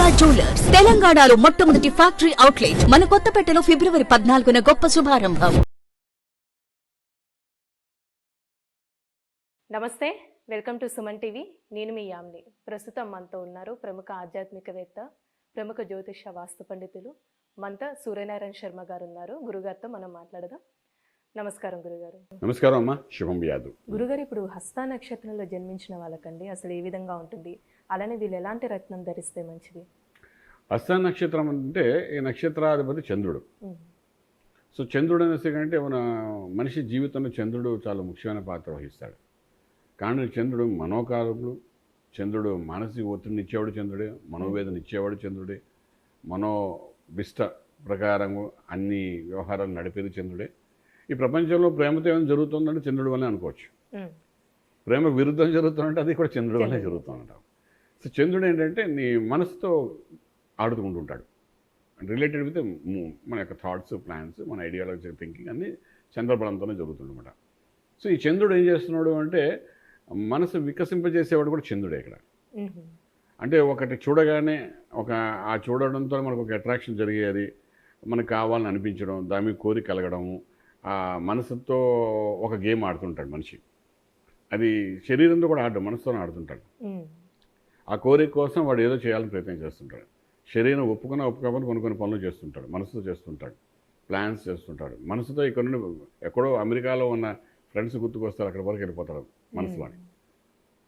Durga jewellers తెలంగాణలో మొట్టమొదటి factory outlet మన కొత్తపేటలో ఫిబ్రవరి 14న గొప్ప శుభారంభం. నమస్తే, వెల్కమ్ టు సుమన్ టీవీ. నేను మీ యామ్ని. ప్రస్తుతం మనతో ఉన్నారు ప్రముఖ ఆధ్యాత్మికవేత్త, ప్రముఖ జ్యోతిష వాస్తు పండితులు మనతో సూర్యనారాయణ శర్మ గారు ఉన్నారు. గురుగారితో మనం మాట్లాడదాం. నమస్కారం గురుగారు. నమస్కారం అమ్మా, శుభం వ్యాధు. గురుగారు, ఇప్పుడు హస్త నక్షత్రంలో జన్మించిన వాళ్ళకండి అసలు ఏ విధంగా ఉంటుంది, అలానే వీళ్ళు ఎలాంటి రత్నం ధరిస్తే మంచిది? హస్త నక్షత్రం అంటే ఈ నక్షత్రాధిపతి చంద్రుడు. సో చంద్రుడు అనేసి కంటే మన మనిషి జీవితంలో చంద్రుడు చాలా ముఖ్యమైన పాత్ర వహిస్తాడు. కానీ చంద్రుడు మనోకారకుడు, చంద్రుడు మానసిక ఒత్తిడిని ఇచ్చేవాడు చంద్రుడే, మనోవేదన ఇచ్చేవాడు చంద్రుడే, మనోభిష్ట ప్రకారము అన్ని వ్యవహారాలు నడిపేది చంద్రుడే. ఈ ప్రపంచంలో ప్రేమతో ఏమైనా జరుగుతుందంటే చంద్రుడి వల్లే అనుకోవచ్చు. ప్రేమ విరుద్ధం జరుగుతుందంటే అది కూడా చంద్రుడి వల్లే జరుగుతుందంటాం. సో చంద్రుడు ఏంటంటే నీ మనసుతో ఆడుతుంటుంటాడు. రిలేటెడ్ విత్ మన యొక్క థాట్స్, ప్లాన్స్, మన ఐడియాలజీ, థింకింగ్ అన్నీ చంద్రబలంతోనే జరుగుతుందన్నమాట. సో ఈ చంద్రుడు ఏం చేస్తున్నాడు అంటే మనసు వికసింపజేసేవాడు కూడా చంద్రుడే ఇక్కడ. అంటే ఒకటి చూడగానే ఆ చూడడంతో మనకు ఒక అట్రాక్షన్ జరిగేది, మనకు కావాలని అనిపించడం, దాని మీద కోరిక కలగడము, ఆ మనసుతో ఒక గేమ్ ఆడుతుంటాడు మనిషి. అది శరీరంతో కూడా ఆడడం, మనసుతోనే ఆడుతుంటాడు. ఆ కోరిక కోసం వాడు ఏదో చేయాలని ప్రయత్నం చేస్తుంటాడు. శరీరం ఒప్పుకోకపోతే కొన్ని పనులు చేస్తుంటాడు, మనసుతో చేస్తుంటాడు, ప్లాన్స్ చేస్తుంటాడు. మనసుతో ఇక్కడ నుండి ఎక్కడో అమెరికాలో ఉన్న ఫ్రెండ్స్ గుర్తుకొస్తారు, అక్కడ వరకు వెళ్ళిపోతాడు మనసులోని.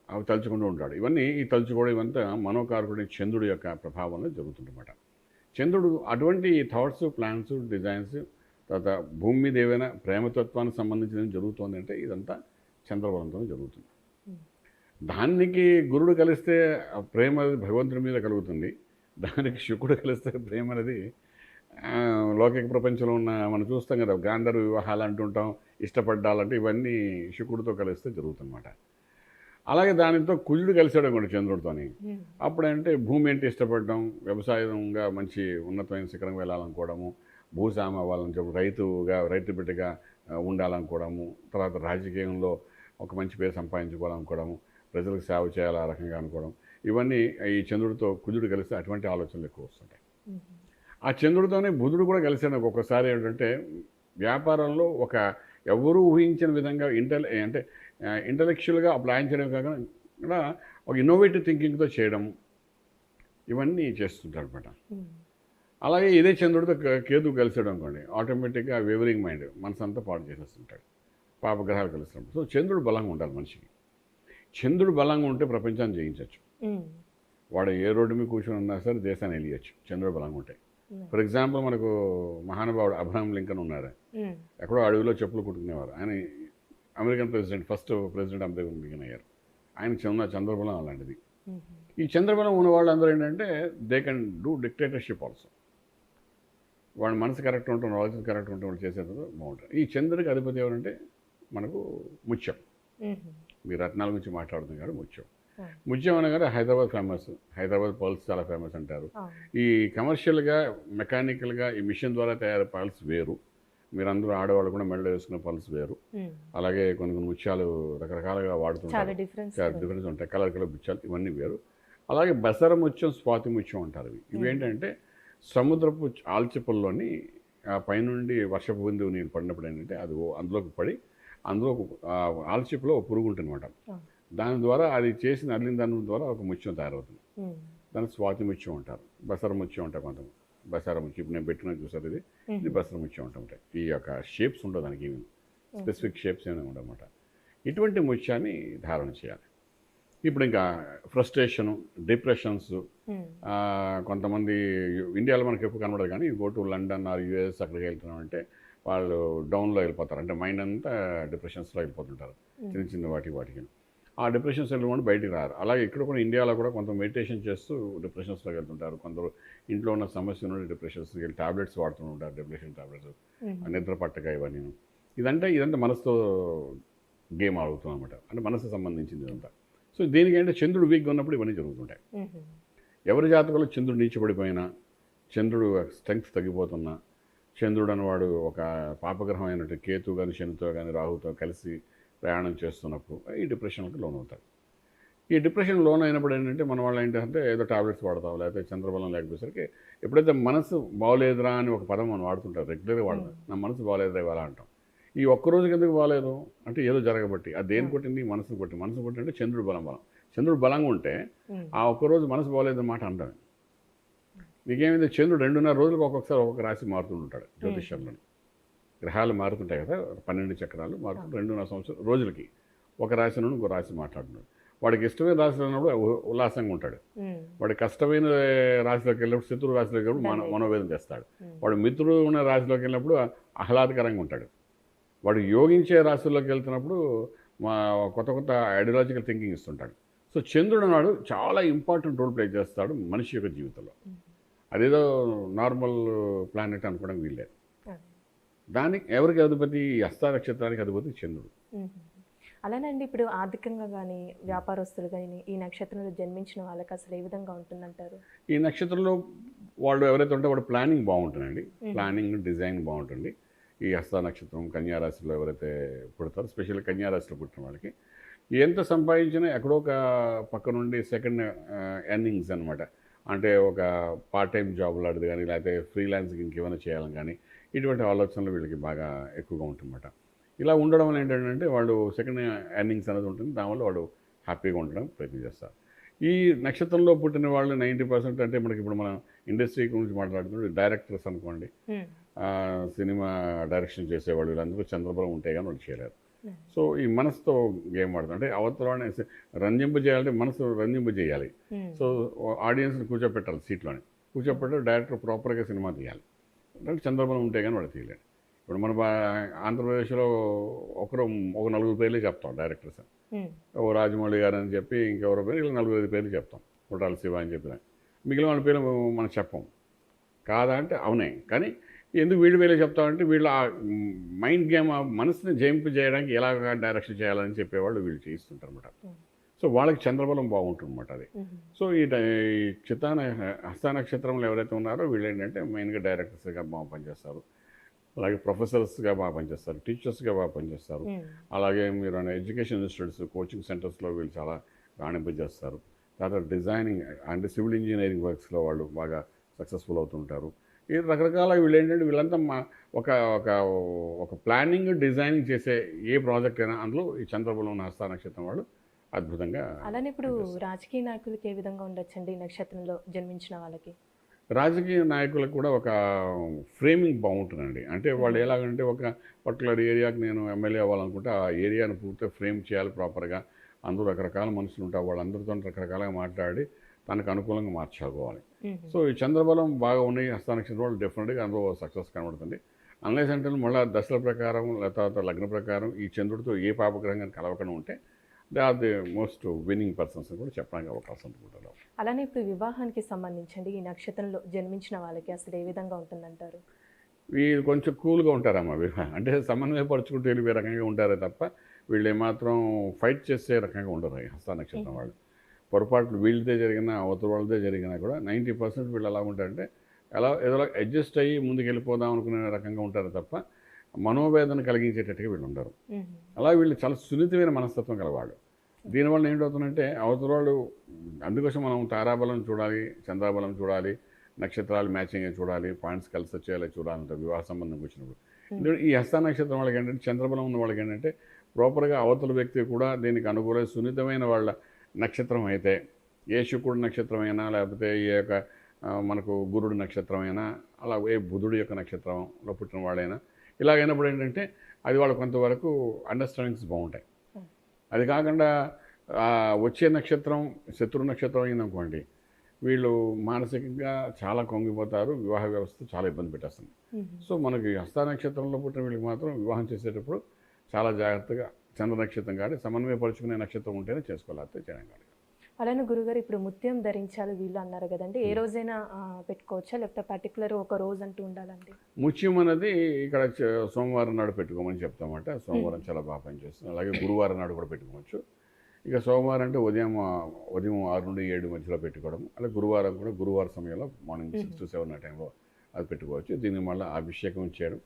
అవి తలుచుకుంటూ ఉంటాడు. ఈ తలుచుకోవడం ఇవంతా మనోకారకుడి చంద్రుడి యొక్క ప్రభావంలో జరుగుతుందన్నమాట. చంద్రుడు అటువంటి థాట్స్, ప్లాన్స్, డిజైన్స్, తర్వాత భూమి మీద ఏవైనా ప్రేమతత్వానికి సంబంధించిన జరుగుతుంది అంటే ఇదంతా చంద్రబలంతో జరుగుతుంది. దానికి గురుడు కలిస్తే ప్రేమ అనేది భగవంతుడి మీద కలుగుతుంది. దానికి శుకుడు కలిస్తే ప్రేమ అనేది లౌకిక ప్రపంచంలో ఉన్న మనం చూస్తాం కదా, గాంధర్వ వివాహాలు అంటుంటాం, ఇష్టపడ్డాలంటే ఇవన్నీ శుకుడితో కలిస్తే జరుగుతుందన్నమాట. అలాగే దానితో కుజుడు కలిసాడు కూడా చంద్రుడితోని. అప్పుడంటే భూమి అంటే ఇష్టపడడం, వ్యవసాయంగా మంచి ఉన్నతమైన శిఖరం వెళ్ళాలనుకోవడము, భూస్వామి అవ్వాలని చెప్పి రైతు బిడ్డగా ఉండాలనుకోవడము, తర్వాత రాజకీయంలో ఒక మంచి పేరు సంపాదించుకోవాలనుకోవడము, ప్రజలకు సేవ చేయాలి ఆ రకంగా అనుకోవడం, ఇవన్నీ ఈ చంద్రుడితో కుజుడు కలిస్తే అటువంటి ఆలోచనలు ఎక్కువ వస్తుంటాయి. ఆ చంద్రుడితోనే బుధుడు కూడా కలిసాడు. ఒక్కొక్కసారి ఏంటంటే వ్యాపారంలో ఎవరూ ఊహించిన విధంగా ఇంటలెక్చువల్గా ప్లాన్ చేయడం కాకుండా ఒక ఇన్నోవేటివ్ థింకింగ్తో చేయడం, ఇవన్నీ చేస్తుంటాడు అనమాట. అలాగే ఇదే చంద్రుడితో కేతు కలిసాడు అనుకోండి, ఆటోమేటిక్గా వేవరింగ్ మైండ్, మనసంతా పాడు చేసేస్తుంటాడు. పాపగ్రహాలు కలిసినప్పుడు. సో చంద్రుడు బలంగా ఉండాలి మనిషికి. చంద్రుడు బలంగా ఉంటే ప్రపంచాన్ని జయించవచ్చు. వాడు ఏ రోడ్డు మీద కూర్చొని ఉన్నా సరే దేశాన్ని వెళ్ళియచ్చు చంద్రుడు బలంగా ఉంటాయి. ఫర్ ఎగ్జాంపుల్ మనకు మహానుభావుడు అబ్రహాం లింకన్ ఉన్నారు. ఎక్కడో అడవిలో చెప్పులు కుట్టుకునేవారు. ఆయన American first president American Lincoln అయ్యారు. ఆయన చంద్రబలం అలాంటిది. ఈ చంద్రబలం ఉన్న వాళ్ళందరూ ఏంటంటే they can do dictatorship also. వాడి మనసు కరెక్ట్ ఉంటుంది, ఆలోచన కరెక్ట్ ఉంటే వాడు చేసేది బాగుంటుంది. ఈ చంద్రుడికి అధిపతి ఎవరంటే మనకు ముత్యం. మీ రత్నాల గురించి మాట్లాడుతుంది కాబట్టి ముత్యం అనగానే హైదరాబాద్ ఫేమస్. హైదరాబాద్ పర్ల్స్ చాలా ఫేమస్ అంటారు. ఈ కమర్షియల్గా, మెకానికల్గా ఈ మిషన్ ద్వారా తయారు పర్ల్స్ వేరు. మీరందరూ ఆడవాళ్ళు కూడా మెడలో వేసుకునే పర్ల్స్ వేరు. అలాగే కొన్ని ముత్యాలు రకరకాలుగా వాడుతుంటారు, డిఫరెన్స్ ఉంటాయి, కలర్ ముత్యాలు, ఇవన్నీ వేరు. అలాగే బసర ముత్యం, స్వాతి ముత్యం అంటారు. ఇవేంటంటే సముద్రపు ఆల్చిప్పల్లోని పైనుండి వర్షపు బిందువు నీరు పడినప్పుడు ఏంటంటే అది అందులోకి పడి అందులో ఆల్చిప్పలో ఒక పురుగు ఉంటుంది అనమాట. దాని ద్వారా అది చేసిన అల్లిన దాని ద్వారా ఒక ముత్యం తయారవుతుంది. దాన్ని స్వాతి ముత్యం అంటారు, బసర ముత్యం ఉంటాయి. కొంతమంది బసర ముత్యం ఇప్పుడు నేను పెట్టిన చూసారు, ఇది బసర ముత్యం ఉంటుంటాయి. ఈ యొక్క షేప్స్ ఉండవు దానికి, ఏమి స్పెసిఫిక్ షేప్స్ ఏమైనా ఉండమాట. ఇటువంటి ముత్యాన్ని ధారణ చేయాలి. ఇప్పుడు ఇంకా ఫ్రస్ట్రేషను, డిప్రెషన్స్, కొంతమంది ఇండియాలో మనకి ఎక్కువ కనబడదు, కానీ go to London or US అక్కడికి వెళ్తున్నామంటే వాళ్ళు డౌన్లో వెళ్ళిపోతారు. అంటే మైండ్ అంతా డిప్రెషన్స్లో వెళ్ళిపోతుంటారు, చిన్న వాటికి. ఆ డిప్రెషన్స్ వెళ్ళిపోయి బయటికి రారు. అలాగే ఇక్కడ కూడా ఇండియాలో కూడా కొంత మెడిటేషన్ చేస్తూ డిప్రెషన్స్లోకి వెళ్తుంటారు. కొందరు ఇంట్లో ఉన్న సమస్య నుండి డిప్రెషన్స్కి వెళ్ళి టాబ్లెట్స్ వాడుతుంటారు, డిప్రెషన్ టాబ్లెట్స్, నిద్ర పట్టక ఇవన్నీ. ఇదంతా మనసుతో గేమ్ ఆడుతుంది అనమాట. అంటే మనసుకు సంబంధించింది ఇదంతా. సో దీనికి ఏంటంటే చంద్రుడు వీక్గా ఉన్నప్పుడు ఇవన్నీ జరుగుతుంటాయి. ఎవరి జాతకంలో చంద్రుడు నీచబడిపోయినా, చంద్రుడు స్ట్రెంగ్త్ తగ్గిపోతున్నా, చంద్రుడు అనేవాడు ఒక పాపగ్రహం అయినట్టు కేతు కానీ, శనితో కానీ, రాహుతో కలిసి ప్రయాణం చేస్తున్నప్పుడు ఈ డిప్రెషన్కి లోనవుతాడు. ఈ డిప్రెషన్ లోన్ అయినప్పుడు ఏంటంటే మన వాళ్ళు ఏంటంటే ఏదో టాబ్లెట్స్ వాడతాం, లేకపోతే చంద్రబలం లేకపోయేసరికి ఎప్పుడైతే మనసు బాగోలేదురా అని ఒక పదం మనం వాడుతుంటారు, రెగ్యులర్గా వాడతాం. నా మనసు బాగోలేదురా ఇవాళ అంటాం. ఈ ఒక్క రోజుకి ఎందుకు బాగలేదు అంటే ఏదో జరగబట్టి, అది దేని కొట్టింది, మనసును కొట్టి. మనసు కొట్టింటే చంద్రుడు బలం. చంద్రుడు బలంగా ఉంటే ఆ ఒక్కరోజు మనసు బాగోలేదు మాట అంటాం. నీకేమైంది, చంద్రుడు 2.5 రోజులకు ఒక్కొక్కసారి ఒక్కొక్క రాశి మారుతుంటాడు జ్యోతిష్యంలోని. గ్రహాలు మారుతుంటాయి కదా, 12 చక్రాలు మారుతుంటే 2.5 సంవత్సరం రోజులకి ఒక రాశి నుండి ఇంకో రాశి మాట్లాడుతున్నాడు. వాడికి ఇష్టమైన రాశిలో ఉన్నప్పుడు ఉల్లాసంగా ఉంటాడు. వాడి కష్టమైన రాశిలోకి వెళ్ళినప్పుడు, శత్రు రాశిలోకి వెళ్ళినప్పుడు మనోవేదన చేస్తాడు. వాడు మిత్రుడు ఉన్న రాశిలోకి వెళ్ళినప్పుడు ఆహ్లాదకరంగా ఉంటాడు. వాడు యోగించే రాశుల్లోకి వెళ్తున్నప్పుడు కొత్త ఐడియాలజికల్ థింకింగ్ ఇస్తుంటాడు. సో చంద్రుడు నాడు చాలా ఇంపార్టెంట్ రోల్ ప్లే చేస్తాడు మనిషి యొక్క జీవితంలో. అదేదో నార్మల్ ప్లానెట్ అనుకోవడం వీల్లేదు. దానికి ఎవరికి అధిపతి, హస్త నక్షత్రానికి అధిపతి చంద్రుడు. అలానే అండి, ఇప్పుడు ఆర్థికంగా కానీ వ్యాపారస్తులు కానీ ఈ నక్షత్రంలో జన్మించిన వాళ్ళకి అసలు ఏ విధంగా ఉంటుందంటారు? ఈ నక్షత్రంలో వాళ్ళు ఎవరైతే ఉంటే వాడు ప్లానింగ్ బాగుంటుందండి. ప్లానింగ్ డిజైన్ బాగుంటుంది. ఈ హస్త నక్షత్రం కన్యారాశిలో ఎవరైతే పుడతారో, స్పెషల్ కన్యారాశిలో పుట్టిన వాళ్ళకి ఎంత సంపాదించినా ఎక్కడో ఒక పక్క నుండి సెకండ్ ఎర్నింగ్స్ అనమాట. అంటే ఒక పార్ట్ టైం జాబ్ లాంటిది కానీ, లేకపోతే ఫ్రీలాన్సింగ్ ఇంకేమైనా చేయాలని కానీ, ఇటువంటి ఆలోచనలు వీళ్ళకి బాగా ఎక్కువగా ఉంటుందన్నమాట. ఇలా ఉండడం వల్ల ఏంటంటే వాళ్ళు సెకండ్ ఎర్నింగ్స్ అనేది ఉంటుంది. దానివల్ల వాడు హ్యాపీగా ఉండడం ప్రయత్నం చేస్తారు. ఈ నక్షత్రంలో పుట్టిన వాళ్ళు 90% అంటే మనకి ఇప్పుడు మనం ఇండస్ట్రీ గురించి మాట్లాడుతుంటే డైరెక్టర్స్ అనుకోండి, సినిమా డైరెక్షన్ చేసేవాళ్ళు, వీళ్ళందరూ చంద్రబలం ఉంటే కానీ వాళ్ళు చేయలేరు. సో ఈ మనసుతో గేమ్ ఆడుతుంది. అంటే అవతలని రంజింపజేయాలంటే మనసు రంజింపజేయాలి. సో ఆడియన్స్ని కూర్చోపెట్టాలి, సీట్లోని కూర్చోపెట్టాలి. డైరెక్టర్ ప్రాపర్గా సినిమా తీయాలి. అంటే చంద్రబలం ఉంటే కానీ వాడు తీయలేడు. ఇప్పుడు మన ఆంధ్రప్రదేశ్లో ఒక 4 పేర్లే చెప్తాం డైరెక్టర్స్. ఓ రాజమౌళి గారు అని చెప్పి ఇంకెవరో పేరు, ఇలా 4-5 పేర్లు చెప్తాం. కొట్టాల శివ అని చెప్పిన మిగిలిన వాళ్ళ పేర్లు మనం చెప్పం. కాదా అంటే అవునే. కానీ ఎందుకు వీళ్ళు పేర్లు చెప్తామంటే వీళ్ళు ఆ మైండ్ గేమ్, ఆ మనసుని జంప్ చేయడానికి ఎలాగ డైరెక్షన్ చేయాలని చెప్పేవాళ్ళు వీళ్ళు చేయిస్తుంటారు అనమాట. సో వాళ్ళకి చంద్రబలం బాగుంటుంది అనమాట అది. సో ఈ హస్త నక్షత్రంలో ఎవరైతే ఉన్నారో వీళ్ళు ఏంటంటే మెయిన్గా డైరెక్టర్స్గా బాగా పనిచేస్తారు. అలాగే ప్రొఫెసర్స్గా బాగా పనిచేస్తారు, టీచర్స్గా బాగా పనిచేస్తారు. అలాగే మీరు ఎడ్యుకేషన్ ఇన్స్టిట్యూట్స్, కోచింగ్ సెంటర్స్లో వీళ్ళు చాలా రాణింపజేస్తారు. తర్వాత డిజైనింగ్ అంటే సివిల్ ఇంజనీరింగ్ వర్క్స్లో వాళ్ళు బాగా సక్సెస్ఫుల్ అవుతుంటారు. ఈ రకరకాల వీళ్ళు ఏంటంటే వీళ్ళంతా ఒక ఒక ఒక ప్లానింగ్, డిజైనింగ్ చేసే ఏ ప్రాజెక్ట్ అయినా అందులో ఈ చంద్రబలం ఉన్న హస్త నక్షత్రం వాళ్ళు అద్భుతంగా. అలానే ఇప్పుడు రాజకీయ నాయకులకి ఏ విధంగా ఉండొచ్చండి ఈ నక్షత్రంలో జన్మించిన వాళ్ళకి? రాజకీయ నాయకులకు కూడా ఒక ఫ్రేమింగ్ బాగుంటుందండి. అంటే వాళ్ళు ఎలాగంటే ఒక పర్టికులర్ ఏరియాకి నేను ఎమ్మెల్యే అవ్వాలనుకుంటే ఆ ఏరియాను పూర్తిగా ఫ్రేమ్ చేయాలి ప్రాపర్గా. అందరూ రకరకాల మనుషులు ఉంటారు, వాళ్ళందరితో రకరకాలుగా మాట్లాడి తనకు అనుకూలంగా మార్చుకోవాలి. సో ఈ చంద్రబలం బాగా ఉన్నాయి హస్త నక్షత్రం వాళ్ళు డెఫినెట్గా అందులో సక్సెస్ కనబడుతుంది. అన్లెస్ అంటే మళ్ళీ దశల ప్రకారం లేకపోతే లగ్న ప్రకారం ఈ చంద్రుడితో ఏ పాపగ్రహంగా కలవకుండా ఉంటే they are the most winning persons కూడా చెప్పడానికి అవకాశం ఉంటుంది. అలానే ఇప్పుడు వివాహానికి సంబంధించండి ఈ నక్షత్రంలో జన్మించిన వాళ్ళకి అసలు ఏ విధంగా ఉంటుందంటారు? వీళ్ళు కొంచెం కూల్గా ఉంటారమ్మా. వివాహం అంటే సమన్వయపరుచుకుంటూ వెళ్ళిపోయే రకంగా ఉంటారే తప్ప వీళ్ళు ఏమాత్రం ఫైట్ చేసే రకంగా ఉండరు ఈ హస్త నక్షత్రం వాళ్ళు. పొరపాట్లు వీళ్ళదే జరిగినా అవతల వాళ్ళదే జరిగినా కూడా 90% వీళ్ళు ఎలా ఉంటారంటే ఏదో అడ్జస్ట్ అయ్యి ముందుకు వెళ్ళిపోదాం అనుకునే రకంగా ఉంటారు తప్ప మనోవేదన కలిగించేటట్టుగా వీళ్ళు ఉండరు. అలా వీళ్ళు చాలా సున్నితమైన మనస్తత్వం కలవాళ్ళు. దీనివల్ల ఏంటవుతుందంటే అవతల వాళ్ళు, అందుకోసం మనం తారాబలం చూడాలి, చంద్రబలం చూడాలి, నక్షత్రాలు మ్యాచింగ్ చూడాలి, పాయింట్స్ కలిసి వచ్చేలా చూడాలంటే వివాహ సంబంధం వచ్చినప్పుడు. ఎందుకంటే ఈ హస్త నక్షత్రం వాళ్ళకి ఏంటంటే చంద్రబలం ఉన్న వాళ్ళకి ఏంటంటే ప్రాపర్గా అవతల వ్యక్తి కూడా దీనికి అనుకూల సున్నితమైన వాళ్ళ నక్షత్రం అయితే, ఏ శుక్రుడు నక్షత్రం అయినా లేకపోతే ఈ యొక్క మనకు గురుడు నక్షత్రం అయినా, అలా ఏ బుధుడు యొక్క నక్షత్రంలో పుట్టిన వాళ్ళైనా ఇలాగైనప్పుడు ఏంటంటే అది వాళ్ళకు కొంతవరకు అండర్స్టాండింగ్స్ బాగుంటాయి. అది కాకుండా వచ్చే నక్షత్రం శత్రు నక్షత్రం అయిందనుకోండి, వీళ్ళు మానసికంగా చాలా కొంగిపోతారు, వివాహ వ్యవస్థ చాలా ఇబ్బంది పెట్టేస్తుంది. సో మనకి హస్త నక్షత్రంలో పుట్టిన వీళ్ళకి మాత్రం వివాహం చేసేటప్పుడు చాలా జాగ్రత్తగా చంద్ర నక్షత్రం కానీ సమన్వయపరుచుకునే నక్షత్రం ఉంటేనే చేసుకోవాలి, చేయడం కాదు. అలానే గురుగారు ఇప్పుడు ముత్యం ధరించాలి వీళ్ళు అన్నారు కదండి, ఏ రోజైనా పెట్టుకోవచ్చా లేకపోతే పర్టికులర్ ఒక రోజు అంటూ ఉండాలండి? ముత్యం అనేది ఇక్కడ సోమవారం నాడు పెట్టుకోమని చెప్తామంట. సోమవారం చాలా బాగా పనిచేస్తుంది. అలాగే గురువారం నాడు కూడా పెట్టుకోవచ్చు. ఇక సోమవారం అంటే ఉదయం 6 నుండి 7 మధ్యలో పెట్టుకోవడం. అలాగే గురువారం కూడా గురువారం సమయంలో మార్నింగ్ 6 to 7 ఆ టైంలో అది పెట్టుకోవచ్చు. దీన్ని మళ్ళీ అభిషేకం చేయడం,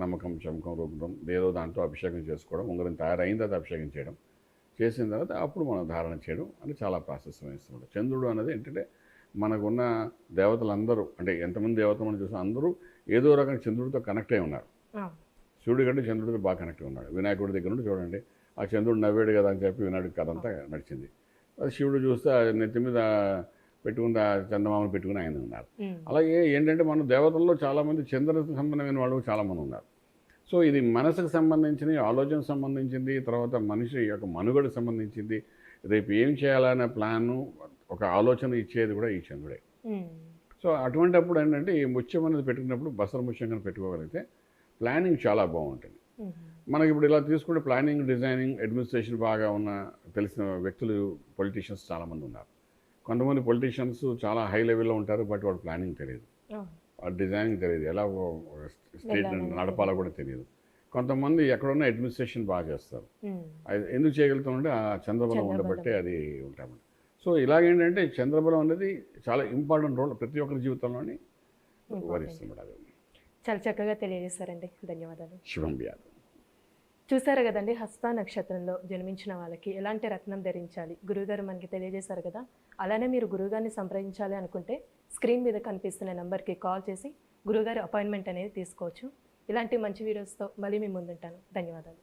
నమ్మకం చమకం రుబ్బడం ఏదో దాంట్లో అభిషేకం చేసుకోవడం, ఉంగరం తయారైన తర్వాత అభిషేకం చేయడం, చేసిన తర్వాత అప్పుడు మనం ధారణ చేయడం అని చాలా ప్రాసెస్ వహిస్తుంటాం. చంద్రుడు అనేది ఏంటంటే మనకున్న దేవతలందరూ, అంటే ఎంతమంది దేవతలు మనం చూసాం, అందరూ ఏదో రకంగా చంద్రుడితో కనెక్ట్ అయి ఉన్నారు. శివుడి కంటే చంద్రుడితో బాగా కనెక్ట్ అయి ఉన్నాడు. వినాయకుడి దగ్గర నుండి చూడండి, ఆ చంద్రుడు నవ్వాడు కదా అని చెప్పి వినాయకుడి కథ అంతా నడిచింది. అది శివుడు చూస్తే ఆ నెత్తి మీద పెట్టుకుని ఆ చందమామను పెట్టుకుని ఆయన ఉన్నారు. అలాగే ఏంటంటే మన దేవతల్లో చాలామంది చంద్ర సంబంధమైన వాళ్ళు చాలామంది ఉన్నారు. సో ఇది మనసుకు సంబంధించింది, ఆలోచనకు సంబంధించింది, తర్వాత మనిషి యొక్క మనుగడకు సంబంధించింది. రేపు ఏం చేయాలనే ప్లాను, ఒక ఆలోచన ఇచ్చేది కూడా ఈ చంద్రుడే. సో అటువంటిప్పుడు ఏంటంటే ఈ ముత్యం అనేది పెట్టుకున్నప్పుడు బసర ముత్యం కనుక పెట్టుకోగలిగితే ప్లానింగ్ చాలా బాగుంటుంది. మనకి ఇప్పుడు ఇలా తీసుకుంటే ప్లానింగ్, డిజైనింగ్, అడ్మినిస్ట్రేషన్ బాగా ఉన్న తెలిసిన వ్యక్తులు, పొలిటీషియన్స్ చాలామంది ఉన్నారు. కొంతమంది పొలిటీషియన్స్ చాలా హై లెవెల్లో ఉంటారు, బట్ వాడు ప్లానింగ్ తెలియదు, డిజైనింగ్ తెలియదు, ఎలా స్టేట్ నడపాలో కూడా తెలియదు. కొంతమంది ఎక్కడున్న అడ్మినిస్ట్రేషన్ బాగా చేస్తారు. అది ఎందుకు చేయగలుగుతామంటే ఆ చంద్రబలం ఉండబట్టే అది ఉంటామండి. సో ఇలాగేంటంటే చంద్రబలం అనేది చాలా ఇంపార్టెంట్ రోల్ ప్రతి ఒక్కరి జీవితంలోని వరిస్తుంది. అది చాలా చక్కగా తెలియజేశారండి, ధన్యవాదాలు. శుభం వ్యాధి. చూసారు కదండి, హస్త నక్షత్రంలో జన్మించిన వాళ్ళకి ఎలాంటి రత్నం ధరించాలి గురువుగారు మనకి తెలియజేశారు కదా. అలానే మీరు గురువుగారిని సంప్రదించాలి అనుకుంటే స్క్రీన్ మీద కనిపిస్తున్న నెంబర్కి కాల్ చేసి గురువుగారి అపాయింట్మెంట్ అనేది తీసుకోవచ్చు. ఇలాంటి మంచి వీడియోస్తో మళ్ళీ మీ ముందుంటాను. ధన్యవాదాలు.